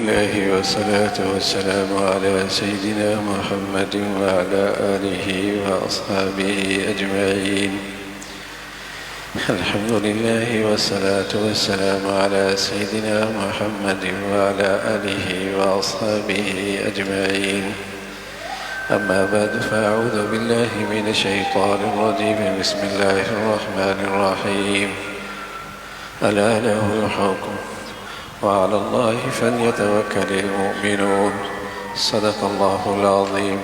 لله والصلاة والسلام على سيدنا محمد وعلى آله وأصحابه أجمعين. الحمد لله والصلاة والسلام على سيدنا محمد وعلى آله وأصحابه أجمعين. أما بعد فأعوذ بالله من الشيطان الرجيم. بسم الله الرحمن الرحيم. ألا له الحكم وعلى الله فليتوكل المؤمنون. صدق الله العظيم.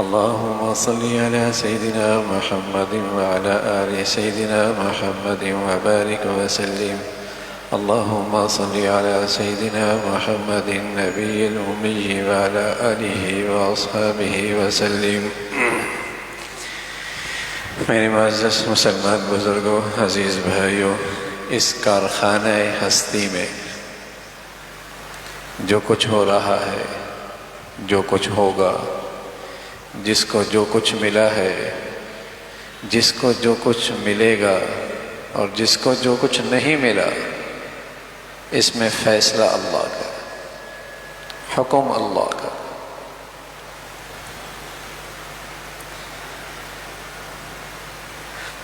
اللهم صل على سيدنا محمد وعلى آل سيدنا محمد وبارك وسلم. اللهم صل على سيدنا محمد النبي الأمي وعلى آله وأصحابه وسلم. میرے معزز مسلمان بزرگوں، عزیز بھائیوں، اس کارخانہ ہستی میں جو کچھ ہو رہا ہے، جو کچھ ہوگا، جس کو جو کچھ ملا ہے، جس کو جو کچھ ملے گا اور جس کو جو کچھ نہیں ملا، اس میں فیصلہ اللہ کا، حکم اللہ کا.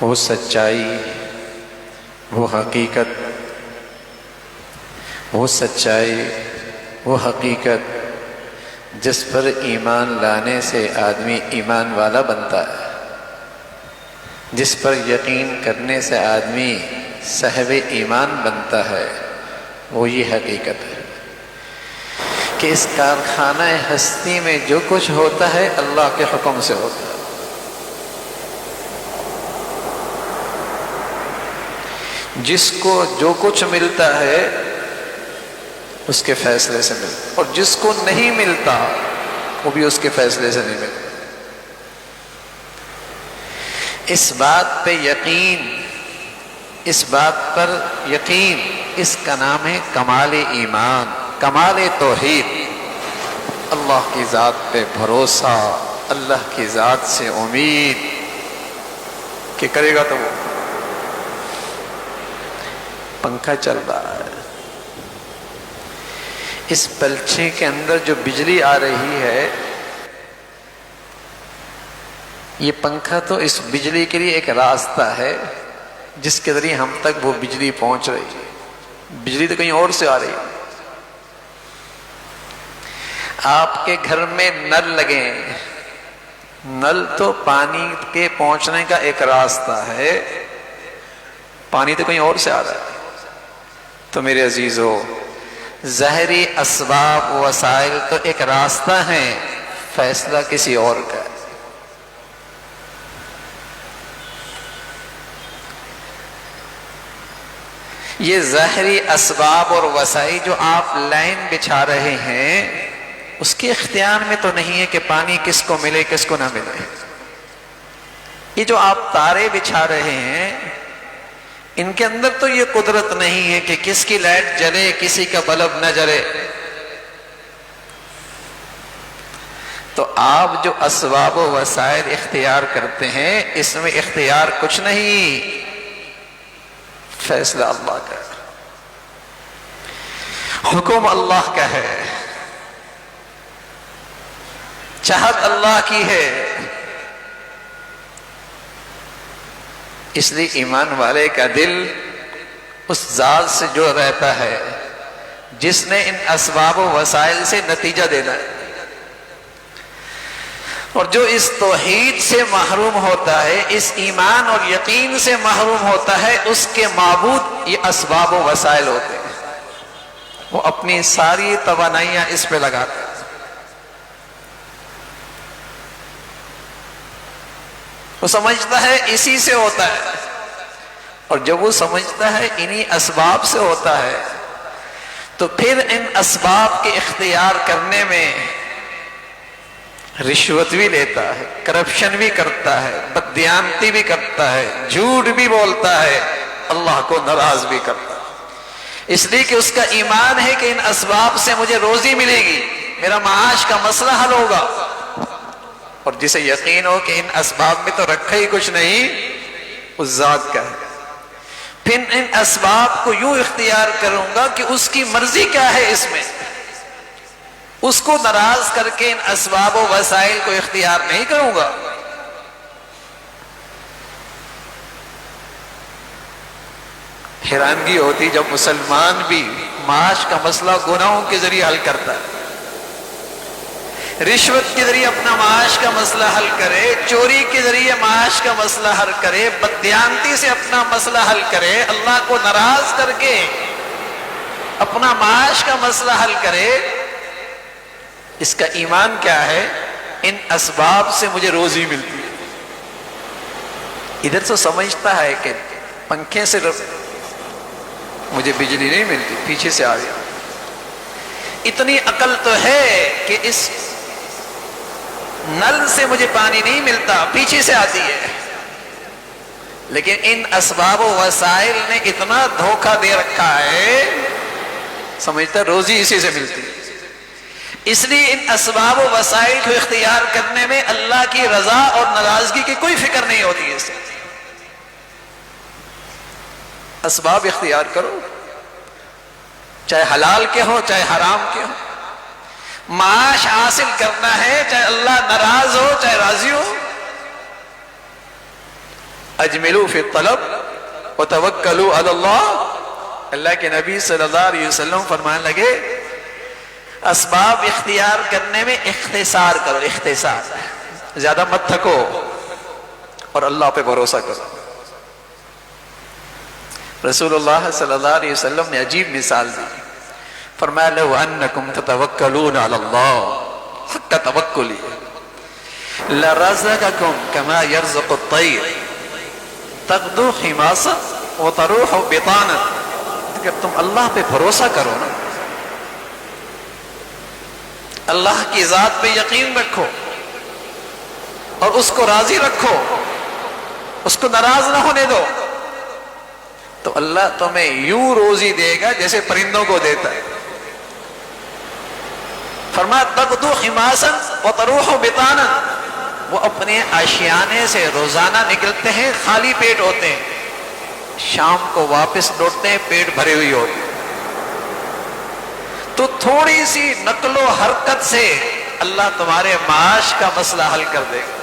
وہ سچائی، وہ حقیقت، وہ سچائی، وہ حقیقت جس پر ایمان لانے سے آدمی ایمان والا بنتا ہے، جس پر یقین کرنے سے آدمی صاحب ایمان بنتا ہے، وہ یہ حقیقت ہے کہ اس کارخانہ ہستی میں جو کچھ ہوتا ہے اللہ کے حکم سے ہوتا ہے. جس کو جو کچھ ملتا ہے اس کے فیصلے سے ملتا، اور جس کو نہیں ملتا وہ بھی اس کے فیصلے سے نہیں ملتا. اس بات پہ یقین، اس بات پر یقین، اس کا نام ہے کمال ایمان، کمال توحید. اللہ کی ذات پہ بھروسہ، اللہ کی ذات سے امید کہ کرے گا. تو وہ پنکھا چل رہا ہے، اس بلچے کے اندر جو بجلی آ رہی ہے، یہ پنکھا تو اس بجلی کے لیے ایک راستہ ہے جس کے ذریعے ہم تک وہ بجلی پہنچ رہی ہے. بجلی تو کہیں اور سے آ رہی ہے. آپ کے گھر میں نل لگے، نل تو پانی کے پہنچنے کا ایک راستہ ہے، پانی تو کہیں اور سے آ رہا ہے. تو میرے عزیزو، ظاہری اسباب وسائل تو ایک راستہ ہیں، فیصلہ کسی اور کا ہے. یہ ظاہری اسباب اور وسائل جو آپ لائن بچھا رہے ہیں، اس کے اختیار میں تو نہیں ہے کہ پانی کس کو ملے کس کو نہ ملے. یہ جو آپ تارے بچھا رہے ہیں، ان کے اندر تو یہ قدرت نہیں ہے کہ کس کی لائٹ جلے کسی کا بلب نہ جلے. تو آپ جو اسباب و وسائل اختیار کرتے ہیں، اس میں اختیار کچھ نہیں، فیصلہ اللہ کا ہے، حکم اللہ کا ہے، چاہت اللہ کی ہے. اس لیے ایمان والے کا دل اس ذات سے جڑ رہتا ہے جس نے ان اسباب و وسائل سے نتیجہ دینا ہے. اور جو اس توحید سے محروم ہوتا ہے، اس ایمان اور یقین سے محروم ہوتا ہے، اس کے معبود یہ اسباب و وسائل ہوتے ہیں. وہ اپنی ساری توانائیاں اس پہ لگاتے ہیں. وہ سمجھتا ہے اسی سے ہوتا ہے، اور جب وہ سمجھتا ہے انہی اسباب سے ہوتا ہے، تو پھر ان اسباب کے اختیار کرنے میں رشوت بھی لیتا ہے، کرپشن بھی کرتا ہے، بددیانتی بھی کرتا ہے، جھوٹ بھی بولتا ہے، اللہ کو ناراض بھی کرتا ہے. اس لیے کہ اس کا ایمان ہے کہ ان اسباب سے مجھے روزی ملے گی، میرا معاش کا مسئلہ حل ہوگا. اور جسے یقین ہو کہ ان اسباب میں تو رکھا ہی کچھ نہیں، اس ذات کا ہے، پھر ان اسباب کو یوں اختیار کروں گا کہ اس کی مرضی کیا ہے اس میں. اس کو ناراض کر کے ان اسباب و وسائل کو اختیار نہیں کروں گا۔ حیرانگی ہوتی جب مسلمان بھی معاش کا مسئلہ گناہوں کے ذریعے حل کرتا ہے، رشوت کے ذریعے اپنا معاش کا مسئلہ حل کرے، چوری کے ذریعے معاش کا مسئلہ حل کرے، بددیانتی سے اپنا مسئلہ حل کرے، اللہ کو ناراض کر کے اپنا معاش کا مسئلہ حل کرے۔ اس کا ایمان کیا ہے؟ ان اسباب سے مجھے روزی ملتی ہے۔ ادھر تو سمجھتا ہے کہ پنکھے سے مجھے بجلی نہیں ملتی، پیچھے سے آ گیا۔ اتنی عقل تو ہے کہ اس نل سے مجھے پانی نہیں ملتا، پیچھے سے آتی ہے، لیکن ان اسباب و وسائل نے اتنا دھوکہ دے رکھا ہے، سمجھتا روزی اسی سے ملتی ہے۔ اس لیے ان اسباب و وسائل کو اختیار کرنے میں اللہ کی رضا اور ناراضگی کی کوئی فکر نہیں ہوتی ہے۔ اسباب اختیار کرو، چاہے حلال کے ہو چاہے حرام کے ہو۔ معاش حاصل کرنا ہے، چاہے اللہ ناراض ہو چاہے راضی ہو۔ اجملوا فی الطلب وتوکلوا علی اللہ۔ اللہ کے نبی صلی اللہ علیہ وسلم فرمانے لگے اسباب اختیار کرنے میں اختصار کرو، اختصار، زیادہ مت تھکو اور اللہ پہ بھروسہ کرو۔ رسول اللہ صلی اللہ علیہ وسلم نے عجیب مثال دی، فرمایا لو انکم تتوکلون علی اللہ حق توکلی لرزقکم کما یرزق الطیر تغدو خماصا وتروح بطانا۔ کہ تم اللہ پہ بھروسہ کرو نا، اللہ کی ذات پہ یقین رکھو اور اس کو راضی رکھو، اس کو ناراض نہ ہونے دو، تو اللہ تمہیں یوں روزی دے گا جیسے پرندوں کو دیتا ہے۔ فرمایا تغدو خماسا وتروح بطانا، وہ اپنے آشیانے سے روزانہ نکلتے ہیں، خالی پیٹ ہوتے ہیں، شام کو واپس لوٹتے ہیں پیٹ بھرے ہوئے ہوتے ہیں۔ تو تھوڑی سی نقل و حرکت سے اللہ تمہارے معاش کا مسئلہ حل کر دے گا۔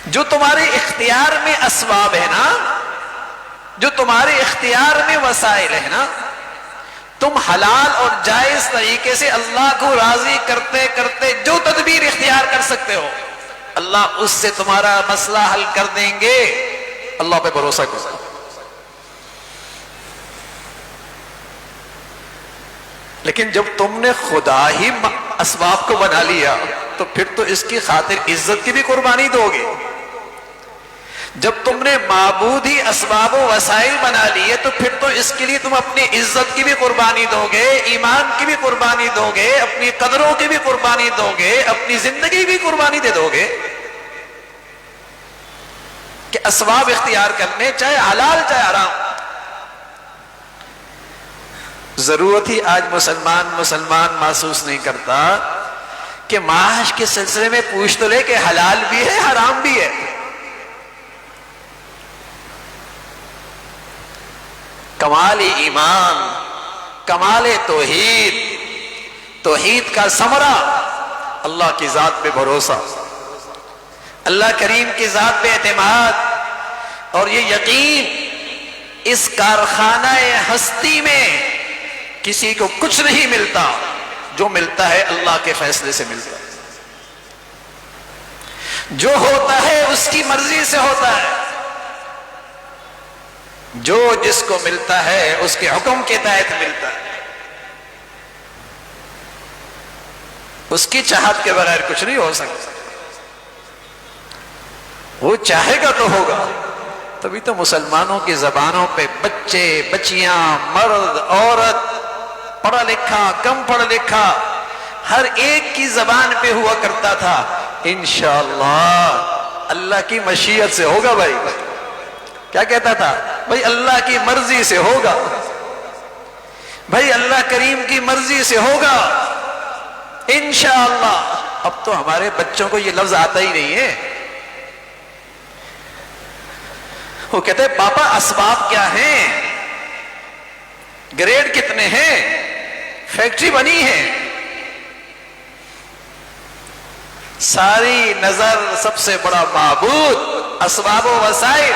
جو تمہارے اختیار میں اسباب ہے نا، جو تمہارے اختیار میں وسائل ہے نا، تم حلال اور جائز طریقے سے اللہ کو راضی کرتے کرتے جو تدبیر اختیار کر سکتے ہو، اللہ اس سے تمہارا مسئلہ حل کر دیں گے۔ اللہ پہ بھروسہ کرو۔ لیکن جب تم نے خدا ہی اسباب کو بنا لیا تو پھر تو اس کی خاطر عزت کی بھی قربانی دو گے۔ جب تم نے معبود ہی اسباب و وسائل بنا لیے تو پھر تو اس کے لیے تم اپنی عزت کی بھی قربانی دو گے، ایمان کی بھی قربانی دو گے، اپنی قدروں کی بھی قربانی دو گے، اپنی زندگی بھی قربانی دے دو گے کہ اسباب اختیار کرنے، چاہے حلال چاہے حرام۔ ضرورت ہی آج مسلمان محسوس نہیں کرتا کہ معاش کے سلسلے میں پوچھ تو لے کہ حلال بھی ہے حرام بھی ہے۔ کمال ایمان، کمال توحید، توحید کا ثمرہ اللہ کی ذات پہ بھروسہ، اللہ کریم کی ذات پہ اعتماد، اور یہ یقین اس کارخانہ ہستی میں کسی کو کچھ نہیں ملتا، جو ملتا ہے اللہ کے فیصلے سے ملتا ہے، جو ہوتا ہے اس کی مرضی سے ہوتا ہے، جو جس کو ملتا ہے اس کے حکم کے تحت ملتا ہے، اس کی چاہت کے بغیر کچھ نہیں ہو سکتا۔ وہ چاہے گا تو ہوگا۔ تبھی تو مسلمانوں کی زبانوں پہ بچے بچیاں مرد عورت پڑھا لکھا کم پڑھا لکھا ہر ایک کی زبان پہ ہوا کرتا تھا انشاءاللہ اللہ کی مشیت سے ہوگا۔ بھائی کیا کہتا تھا؟ بھائی اللہ کی مرضی سے ہوگا، بھائی اللہ کریم کی مرضی سے ہوگا انشاءاللہ۔ اب تو ہمارے بچوں کو یہ لفظ آتا ہی نہیں ہے۔ وہ کہتے ہیں پاپا اسباب کیا ہیں؟ گریڈ کتنے ہیں، فیکٹری بنی ہے، ساری نظر سب سے بڑا معبود، اسباب و وسائل۔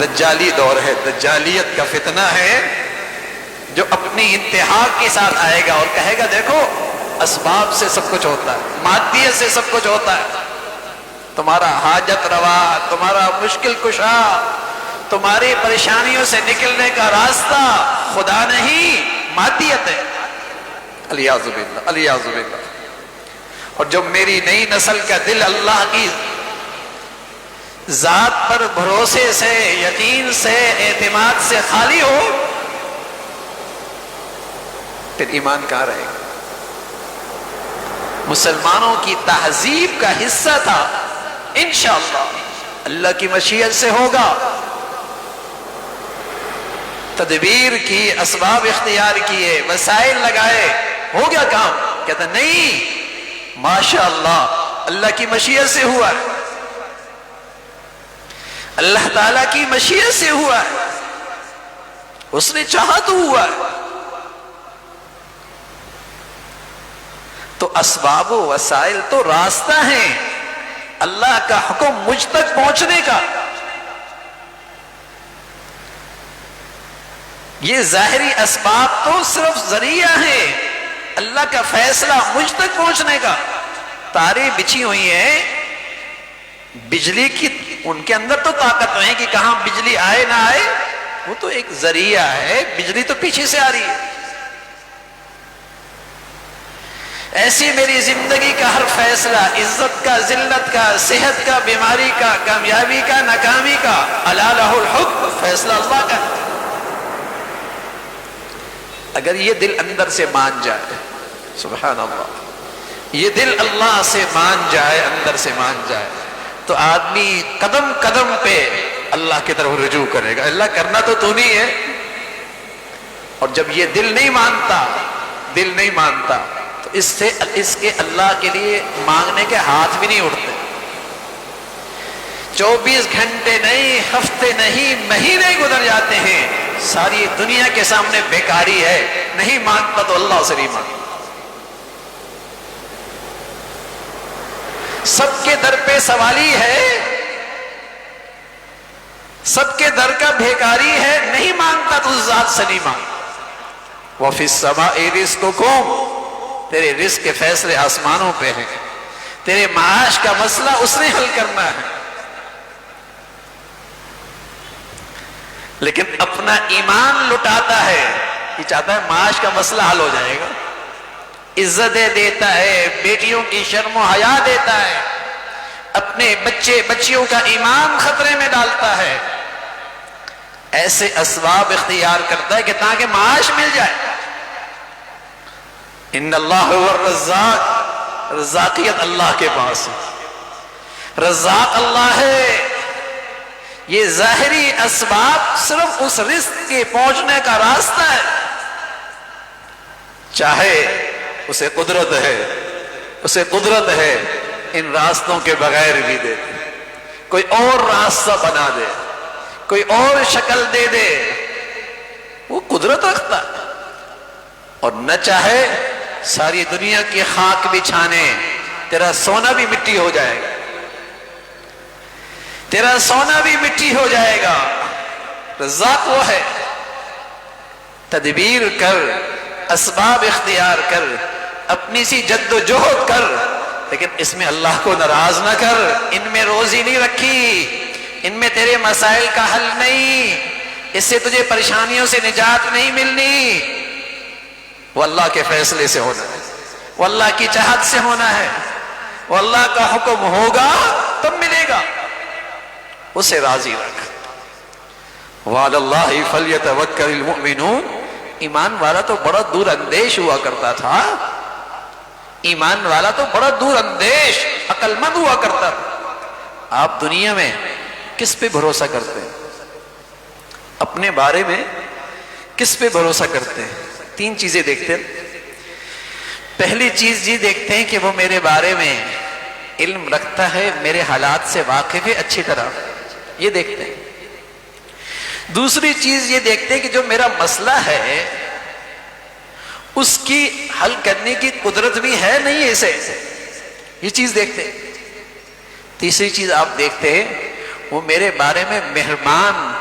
دجالی دور ہے، دجالیت کا فتنہ ہے جو اپنی انتہا کے ساتھ آئے گا اور کہے گا دیکھو اسباب سے سب کچھ ہوتا ہے، مادیت سے سب کچھ ہوتا ہے، تمہارا حاجت روا، تمہارا مشکل کشا، تمہاری پریشانیوں سے نکلنے کا راستہ خدا نہیں مادیت ہے۔ الیاذ باللہ، الیاذ باللہ۔ اور جب میری نئی نسل کا دل اللہ کی ذات پر بھروسے سے، یقین سے، اعتماد سے خالی ہو، پھر ایمان کہاں رہے گا؟ مسلمانوں کی تہذیب کا حصہ تھا، انشاءاللہ اللہ کی مشیت سے ہوگا، تدبیر کی، اسباب اختیار کیے، وسائل لگائے، ہو گیا کام؟ کہتا نہیں، ماشاءاللہ اللہ کی مشیت سے ہوا ہے، اللہ تعالیٰ کی مشیت سے ہوا ہے، اس نے چاہا تو ہوا ہے۔ تو اسباب و وسائل تو راستہ ہیں، اللہ کا حکم مجھ تک پہنچنے کا۔ یہ ظاہری اسباب تو صرف ذریعہ ہیں، اللہ کا فیصلہ مجھ تک پہنچنے کا۔ تاریں بچھی ہوئی ہیں بجلی کی، ان کے اندر تو طاقت نہیں کہ کہاں بجلی آئے نہ آئے، وہ تو ایک ذریعہ ہے، بجلی تو پیچھے سے آ رہی ہے۔ ایسی میری زندگی کا ہر فیصلہ، عزت کا، ذلت کا، صحت کا، بیماری کا، کامیابی کا، ناکامی کا، الا لہ الحکم، فیصلہ اللہ کا۔ اگر یہ دل اندر سے مان جائے، سبحان اللہ، یہ دل اللہ سے مان جائے، اندر سے مان جائے، تو آدمی قدم قدم پہ اللہ کی طرف رجوع کرے گا، اللہ کرنا تو نہیں ہے۔ اور جب یہ دل نہیں مانتا، دل نہیں مانتا، تو اس کے اللہ کے لیے مانگنے کے ہاتھ بھی نہیں اٹھتے۔ 24 گھنٹے نہیں، ہفتے نہیں، مہینے گزر جاتے ہیں، ساری دنیا کے سامنے بیکاری ہے، نہیں مانگتا تو اللہ سے نہیں مانگتا۔ سب کے در پہ سوالی ہے، سب کے در کا بھیکاری ہے، نہیں مانگتا تو اس ذات سے نہیں مانگتا۔ وَفِي السَّمَاءِ رِزْقُكُمْ، تیرے رزق کے فیصلے آسمانوں پہ ہیں، تیرے معاش کا مسئلہ اس نے حل کرنا ہے۔ لیکن اپنا ایمان لٹاتا ہے، یہ چاہتا ہے معاش کا مسئلہ حل ہو جائے گا، عزتیں دیتا ہے، بیٹیوں کی شرم و حیا دیتا ہے، اپنے بچے بچیوں کا ایمان خطرے میں ڈالتا ہے، ایسے اسباب اختیار کرتا ہے کہ تاکہ معاش مل جائے۔ ان اللہ هو الرزاق، رزاقیت اللہ کے پاس ہے، رزاق اللہ ہے۔ یہ ظاہری اسباب صرف اس رزق کے پہنچنے کا راستہ ہے، چاہے اسے قدرت ہے، اسے قدرت ہے ان راستوں کے بغیر بھی دے دے، کوئی اور راستہ بنا دے، کوئی اور شکل دے دے، وہ قدرت رکھتا ہے۔ اور نہ چاہے ساری دنیا کی خاک بچھانے، تیرا سونا بھی مٹی ہو جائے گا، تیرا سونا بھی مٹی ہو جائے گا۔ رزاق وہ ہے، تدبیر کر، اسباب اختیار کر، اپنی سی جد و جہد کر، لیکن اس میں اللہ کو ناراض نہ کر۔ ان میں روزی نہیں رکھی، ان میں تیرے مسائل کا حل نہیں، اس سے تجھے پریشانیوں سے نجات نہیں ملنی۔ وہ اللہ کے فیصلے سے ہونا ہے، وہ اللہ کی چاہت سے ہونا ہے، وہ اللہ کا حکم ہوگا تب ملے گا، اسے راضی رکھ۔ وعلی اللہ فلیتوکل المؤمنون، ایمان والا تو بڑا دور اندیش ہوا کرتا تھا، ایمان والا تو بڑا دور اندیش عقل مند ہوا کرتا تھا۔ آپ دنیا میں کس پہ بھروسہ کرتے ہیں؟ اپنے بارے میں کس پہ بھروسہ کرتے ہیں؟ 3 چیزیں دیکھتے ہیں۔ پہلی چیز یہ دیکھتے ہیں کہ وہ میرے بارے میں علم رکھتا ہے، میرے حالات سے واقف ہے اچھی طرح، یہ دیکھتے ہیں۔ دوسری چیز یہ دیکھتے ہیں کہ جو میرا مسئلہ ہے اس کی حل کرنے کی قدرت بھی ہے نہیں اسے، یہ چیز دیکھتے ہیں۔ تیسری چیز آپ دیکھتے ہیں وہ میرے بارے میں مہربان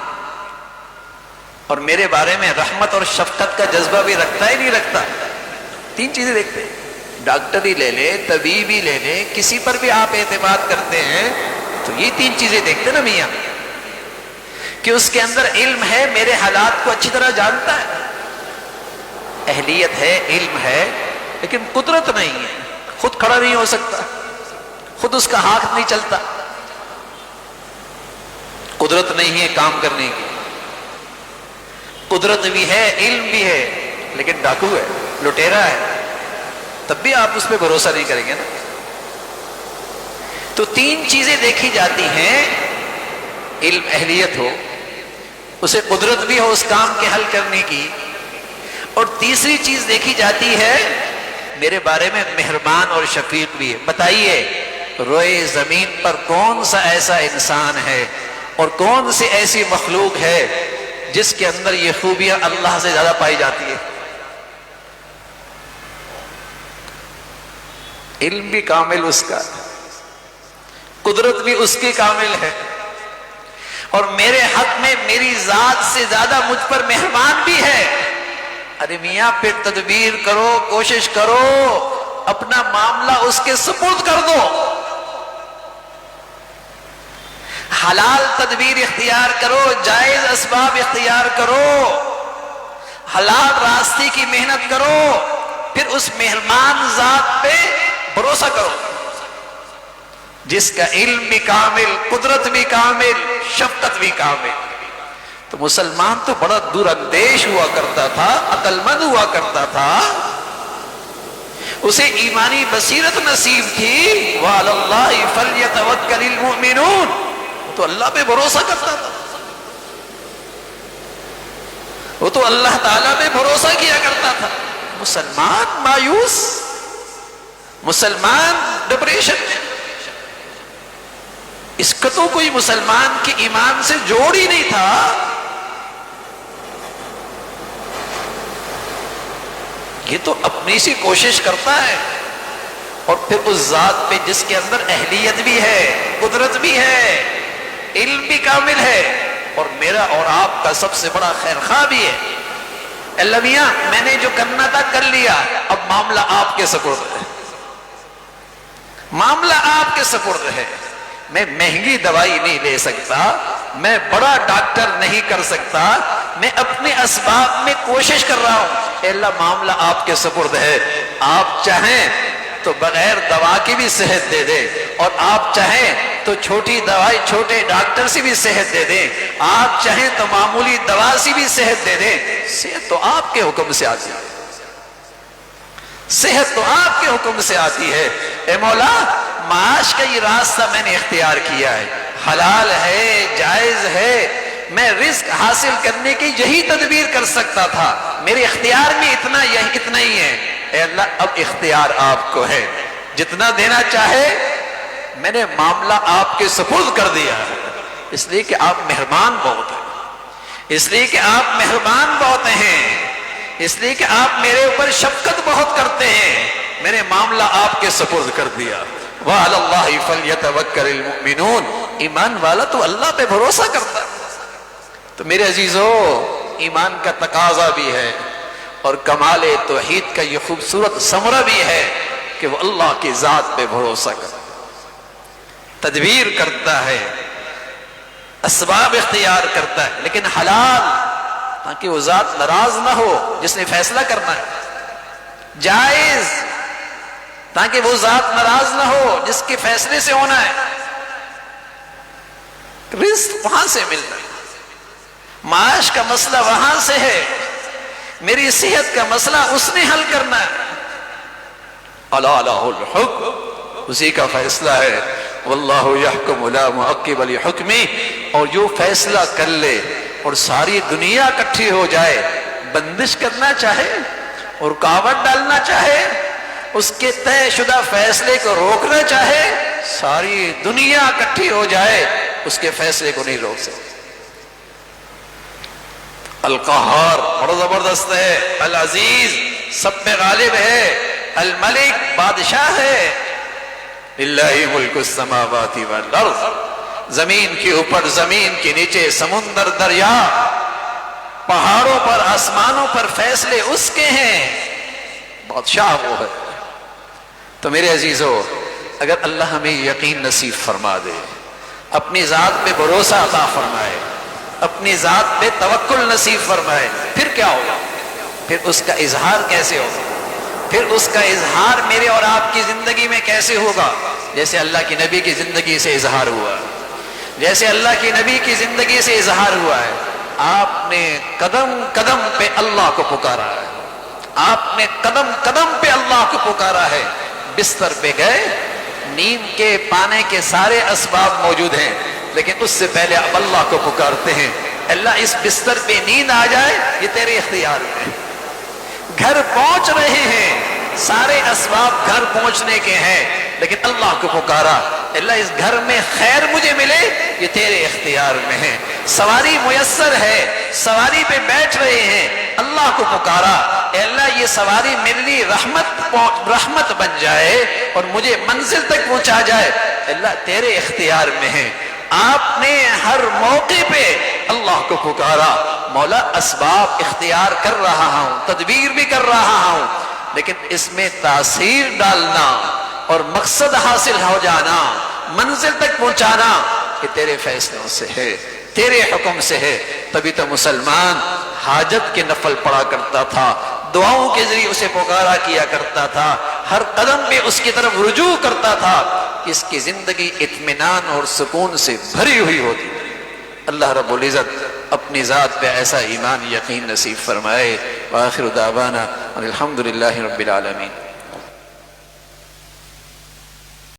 اور میرے بارے میں رحمت اور شفقت کا جذبہ بھی رکھتا ہے نہیں رکھتا۔ تین چیزیں دیکھتے ہیں۔ ڈاکٹر ہی لے لیں، طبیب ہی لے لیں، کسی پر بھی آپ اعتماد کرتے ہیں تو یہ تین چیزیں دیکھتے نا میاں، کہ اس کے اندر علم ہے، میرے حالات کو اچھی طرح جانتا ہے، اہلیت ہے، علم ہے، لیکن قدرت نہیں ہے، خود کھڑا نہیں ہو سکتا، خود اس کا ہاتھ نہیں چلتا، قدرت نہیں ہے کام کرنے کی، قدرت بھی ہے، علم بھی ہے، لیکن ڈاکو ہے، لٹیرا ہے، تب بھی آپ اس پہ بھروسہ نہیں کریں گے نا۔ تو تین چیزیں دیکھی جاتی ہیں، علم، اہلیت ہو، اسے قدرت بھی ہو اس کام کے حل کرنے کی، اور تیسری چیز دیکھی جاتی ہے میرے بارے میں مہربان اور شفیق بھی ہے۔ بتائیے روئے زمین پر کون سا ایسا انسان ہے اور کون سی ایسی مخلوق ہے جس کے اندر یہ خوبیاں اللہ سے زیادہ پائی جاتی ہے؟ علم بھی کامل اس کا، قدرت بھی اس کی کامل ہے، اور میرے حق میں میری ذات سے زیادہ مجھ پر مہربان بھی ہے۔ ارے میاں پھر تدبیر کرو، کوشش کرو، اپنا معاملہ اس کے سپرد کر دو، حلال تدبیر اختیار کرو، جائز اسباب اختیار کرو، حلال راستے کی محنت کرو، پھر اس مہربان ذات پہ بھروسہ کرو جس کا علم بھی کامل، قدرت بھی کامل، شفقت بھی کامل۔ تو مسلمان تو بڑا دور اندیش ہوا کرتا تھا، عقل مند ہوا کرتا تھا، اسے ایمانی بصیرت نصیب تھی۔ وعلی اللہ فلیتوکل المؤمنون، تو اللہ پہ بھروسہ کرتا تھا، وہ تو اللہ تعالیٰ پہ بھروسہ کیا کرتا تھا۔ مسلمان مایوس، مسلمان ڈپریشن میں، اس کا تو کوئی مسلمان کے ایمان سے جوڑ ہی نہیں تھا۔ یہ تو اپنی سی کوشش کرتا ہے، اور پھر اس ذات پہ جس کے اندر اہلیت بھی ہے، قدرت بھی ہے، علم بھی کامل ہے، اور میرا اور آپ کا سب سے بڑا خیر خواہ بھی ہے۔ اللہ میاں میں نے جو کرنا تھا کر لیا، اب معاملہ آپ کے سپرد ہے، معاملہ آپ کے سپرد ہے۔ میں مہنگی دوائی نہیں لے سکتا، میں بڑا ڈاکٹر نہیں کر سکتا، میں اپنے اسباب میں کوشش کر رہا ہوں۔ اے اللہ معاملہ آپ کے سپرد ہے، آپ چاہیں تو بغیر دوا کی بھی صحت دے دے، اور آپ چاہیں تو چھوٹی دوائی چھوٹے ڈاکٹر سے بھی صحت دے دیں، آپ چاہیں تو معمولی دوا سے بھی صحت دے دیں، صحت تو آپ کے حکم سے آتی ہے، صحت تو آپ کے حکم سے آتی ہے۔ اے مولا معاش کا یہ راستہ میں نے اختیار کیا ہے، حلال ہے، جائز ہے، میں رزق حاصل کرنے کی یہی تدبیر کر سکتا تھا، میرے اختیار میں اتنا ہی ہے۔ اے اللہ اب اختیار آپ کو ہے، جتنا دینا چاہے میں نے معاملہ آپ کے سپرد کر دیا ہے، اس لیے کہ آپ مہربان بہت ہیں، اس لیے کہ آپ مہربان بہت ہیں، اس لیے کہ آپ میرے اوپر شفقت بہت کرتے ہیں، میں نے معاملہ آپ کے سپرد کر دیا۔ وَعَلَى اللَّهِ فَلْيَتَوَكَّلِ الْمُؤْمِنُونَ، ایمان والا تو اللہ پہ بھروسہ کرتا ہے۔ تو میرے عزیزو ایمان کا تقاضا بھی ہے، اور کمال توحید کا یہ خوبصورت ثمرہ بھی ہے کہ وہ اللہ کی ذات پہ بھروسہ کرتا ہے، تدبیر کرتا ہے، اسباب اختیار کرتا ہے، لیکن حلال تاکہ وہ ذات ناراض نہ ہو جس نے فیصلہ کرنا ہے، جائز تاکہ وہ ذات ناراض نہ ہو جس کے فیصلے سے ہونا ہے، رزق وہاں سے ملنا ہے، معاش کا مسئلہ وہاں سے ہے، میری صحت کا مسئلہ اس نے حل کرنا ہے۔ الا لہ الحکم، اسی کا فیصلہ ہے، واللہ یحکم لا معقب لحکمہ، اور جو فیصلہ کر لے اور ساری دنیا اکٹھی ہو جائے، بندش کرنا چاہے اور رکاوٹ ڈالنا چاہے، اس کے طے شدہ فیصلے کو روکنا چاہے، ساری دنیا اکٹھی ہو جائے اس کے فیصلے کو نہیں روک سکتے۔ القہار بڑا زبردست ہے، العزیز سب پہ غالب ہے، الملک بادشاہ ہے، للہ ملک السماوات والارض، زمین کے اوپر زمین کے نیچے سمندر دریا پہاڑوں پر آسمانوں پر فیصلے اس کے ہیں، بادشاہ وہ ہے۔ تو میرے عزیزو، اگر اللہ ہمیں یقین نصیب فرما دے، اپنی ذات پہ بھروسہ عطا فرمائے، اپنی ذات پہ توکل نصیب فرمائے، پھر کیا ہوگا؟ پھر اس کا اظہار کیسے ہوگا؟ پھر اس کا اظہار میرے اور آپ کی زندگی میں کیسے ہوگا؟ جیسے اللہ کی نبی کی زندگی سے اظہار ہوا، جیسے اللہ کی نبی کی زندگی سے اظہار ہوا ہے۔ آپ نے قدم قدم پہ اللہ کو پکارا ہے، آپ نے قدم قدم پہ اللہ کو پکارا ہے، بستر پہ گئے، نیند کے پانے کے سارے اسباب موجود ہیں، لیکن اس سے پہلے آپ اللہ کو پکارتے ہیں، اللہ اس بستر پہ نیند آ جائے یہ تیرے اختیار میں۔ گھر پہنچ رہے ہیں، سارے اسباب گھر پہنچنے کے ہیں، لیکن اللہ کو پکارا، اللہ اس گھر میں خیر مجھے ملے یہ تیرے اختیار میں ہے۔ سواری میسر ہے، سواری پہ بیٹھ رہے ہیں، اللہ کو پکارا، اے اللہ یہ سواری میرے لیے رحمت بن جائے اور مجھے منزل تک پہنچا جائے، اللہ تیرے اختیار میں ہے۔ آپ نے ہر موقع پہ اللہ کو پکارا، مولا اسباب اختیار کر رہا ہوں، تدبیر بھی کر رہا ہوں، لیکن اس میں تاثیر ڈالنا اور مقصد حاصل ہو جانا، منزل تک پہنچانا کہ تیرے فیصلوں سے ہے، تیرے حکم سے ہے۔ تبھی تو مسلمان حاجت کے نفل پڑھا کرتا تھا، دعاؤں کے ذریعے اسے پکارا کیا کرتا تھا، ہر قدم پہ اس کی طرف رجوع کرتا تھا، اس کی زندگی اطمینان اور سکون سے بھری ہوئی ہوتی۔ اللہ رب العزت اپنی ذات پہ ایسا ایمان یقین نصیب فرمائے۔ وآخر دعوانا الحمدللہ رب العالمین۔